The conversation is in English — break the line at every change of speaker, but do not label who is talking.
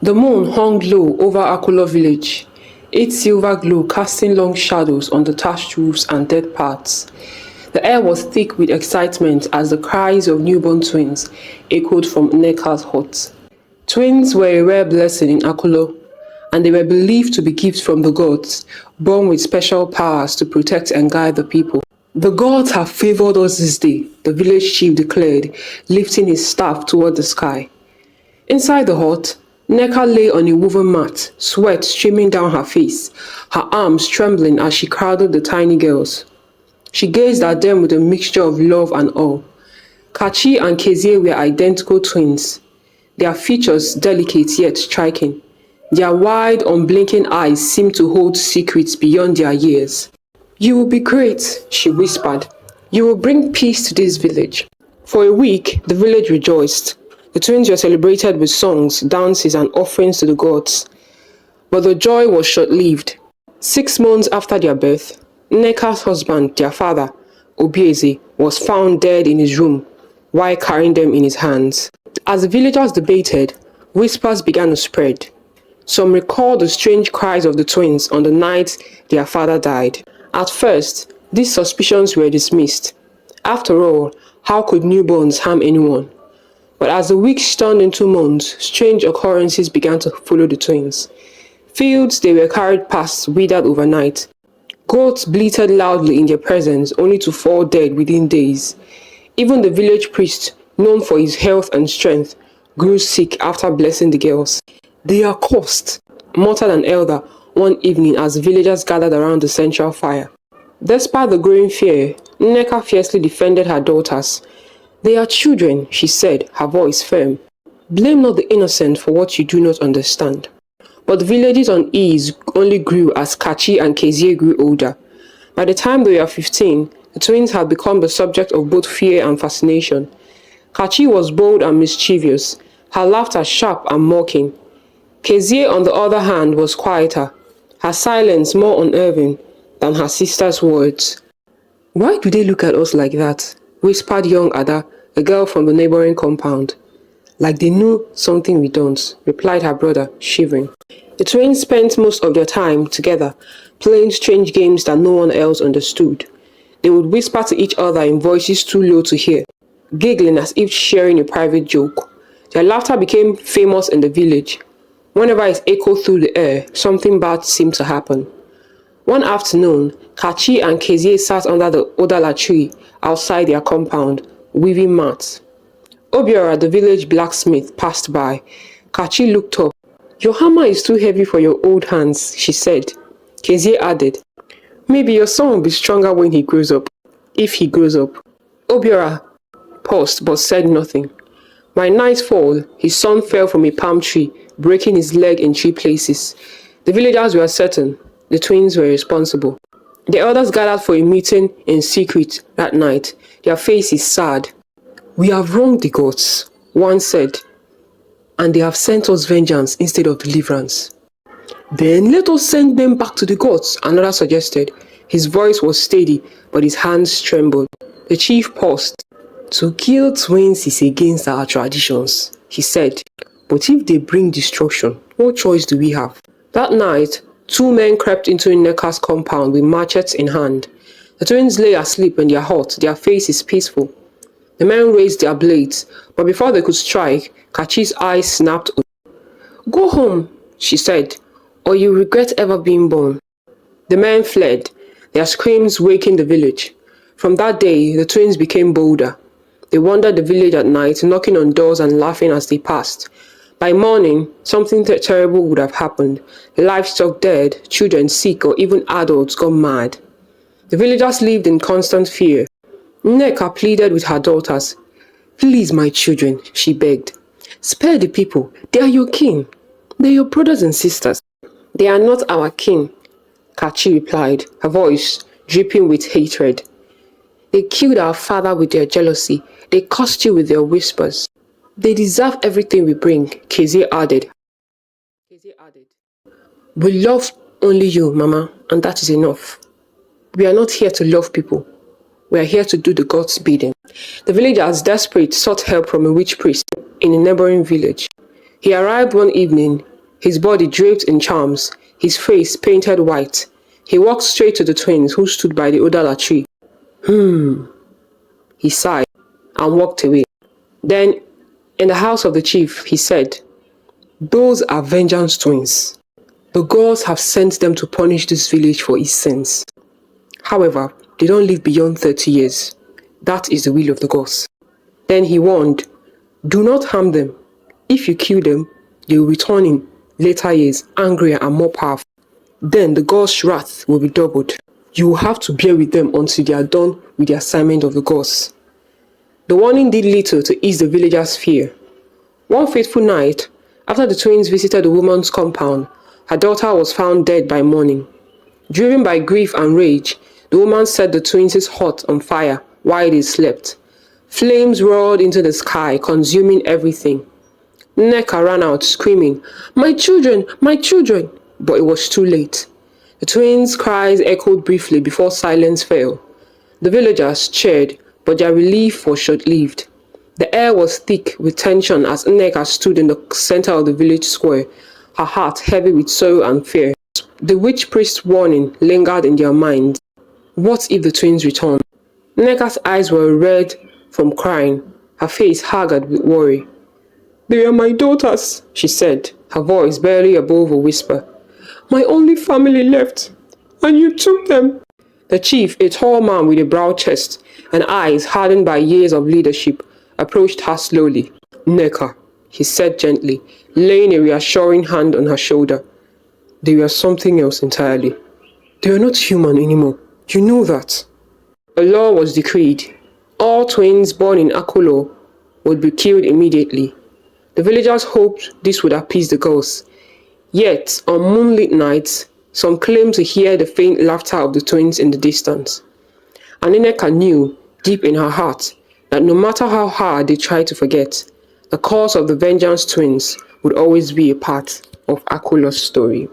The moon hung low over Akula village, its silver glow casting long shadows on the thatched roofs and dead paths. The air was thick with excitement as the cries of newborn twins echoed from Neka's hut. Twins were a rare blessing in Akula, and they were believed to be gifts from the gods, born with special powers to protect and guide the people. The gods have favored us this day, the village chief declared, lifting his staff toward the sky. Inside the hut, Neka lay on a woven mat, sweat streaming down her face, her arms trembling as she crowded the tiny girls. She gazed at them with a mixture of love and awe. Kachi and Kezie were identical twins, their features delicate yet striking. Their wide, unblinking eyes seemed to hold secrets beyond their years. "You will be great," she whispered. "You will bring peace to this village." For a week, the village rejoiced. The twins were celebrated with songs, dances, and offerings to the gods. But the joy was short-lived. 6 months after their birth, Neka's husband, their father, Obieze, was found dead in his room while carrying them in his hands. As the villagers debated, whispers began to spread. Some recalled the strange cries of the twins on the night their father died. At first, these suspicions were dismissed. After all, how could newborns harm anyone? But as the weeks turned into months, strange occurrences began to follow the twins. Fields they were carried past withered overnight. Goats bleated loudly in their presence, only to fall dead within days. Even the village priest, known for his health and strength, grew sick after blessing the girls. "They are cursed," muttered an elder one evening as villagers gathered around the central fire. Despite the growing fear, Nneka fiercely defended her daughters. "They are children," she said, her voice firm. "Blame not the innocent for what you do not understand." But the village's unease only grew as Kachi and Kezie grew older. By the time they were 15, the twins had become the subject of both fear and fascination. Kachi was bold and mischievous, her laughter sharp and mocking. Kezie, on the other hand, was quieter, her silence more unnerving than her sister's words. "Why do they look at us like that?" whispered young Ada, a girl from the neighboring compound. "Like they know something we don't," replied her brother, shivering. The twins spent most of their time together, playing strange games that no one else understood. They would whisper to each other in voices too low to hear, giggling as if sharing a private joke. Their laughter became famous in the village. Whenever it echoed through the air, something bad seemed to happen. One afternoon, Kachi and Kezie sat under the Odala tree outside their compound, weaving mats. Obiora, the village blacksmith, passed by. Kachi looked up. "Your hammer is too heavy for your old hands," she said. Kezie added, "Maybe your son will be stronger when he grows up, if he grows up." Obiora paused but said nothing. By nightfall, his son fell from a palm tree, breaking his leg in 3 places. The villagers were certain the twins were responsible. The elders gathered for a meeting in secret that night, their faces sad. "We have wronged the gods," one said, "and they have sent us vengeance instead of deliverance." "Then let us send them back to the gods," another suggested. His voice was steady, but his hands trembled. The chief paused. "To kill twins is against our traditions," he said. "But if they bring destruction, what choice do we have?" That night, 2 men crept into Nneka's compound with machetes in hand. The twins lay asleep in their hut, their faces peaceful. The men raised their blades, but before they could strike, Kachi's eyes snapped open. "Go home," she said, "or you regret ever being born." The men fled, their screams waking the village. From that day, the twins became bolder. They wandered the village at night, knocking on doors and laughing as they passed. By morning, something terrible would have happened. Livestock dead, children sick, or even adults gone mad. The villagers lived in constant fear. Nneka pleaded with her daughters. "Please, my children," she begged. "Spare the people. They are your kin. They are your brothers and sisters." "They are not our kin," Kachi replied, her voice dripping with hatred. "They killed our father with their jealousy. They cursed you with their whispers. They deserve everything we bring," Kezie added. "We love only you, Mama, and that is enough. We are not here to love people. We are here to do the God's bidding." The villagers, desperate, sought help from a witch priest in a neighboring village. He arrived one evening, his body draped in charms, his face painted white. He walked straight to the twins who stood by the Odala tree. He sighed and walked away. Then, in the house of the chief, he said, "Those are vengeance twins. The gods have sent them to punish this village for its sins. However, they don't live beyond 30 years. That is the will of the gods." Then he warned, "Do not harm them. If you kill them, they will return in later years, angrier and more powerful. Then the gods' wrath will be doubled. You will have to bear with them until they are done with the assignment of the gods." The warning did little to ease the villagers' fear. One fateful night, after the twins visited the woman's compound, her daughter was found dead by morning. Driven by grief and rage, the woman set the twins' hut on fire while they slept. Flames roared into the sky, consuming everything. Nneka ran out, screaming, my children! But it was too late. The twins' cries echoed briefly before silence fell. The villagers cheered, but their relief was short-lived. The air was thick with tension as Nneka stood in the center of the village square, her heart heavy with sorrow and fear. The witch priest's warning lingered in their minds. What if the twins returned? Nneka's eyes were red from crying, her face haggard with worry. "They are my daughters," she said, her voice barely above a whisper. "My only family left, and you took them." The chief, a tall man with a broad chest and eyes hardened by years of leadership, approached her slowly. "Nneka," he said gently, laying a reassuring hand on her shoulder. "They were something else entirely. They are not human anymore. You know that." A law was decreed. All twins born in Akolo would be killed immediately. The villagers hoped this would appease the gods. Yet, on moonlit nights, some claimed to hear the faint laughter of the twins in the distance. And Nneka knew, deep in her heart, that no matter how hard they tried to forget, the cause of the vengeance twins would always be a part of Akolo's story.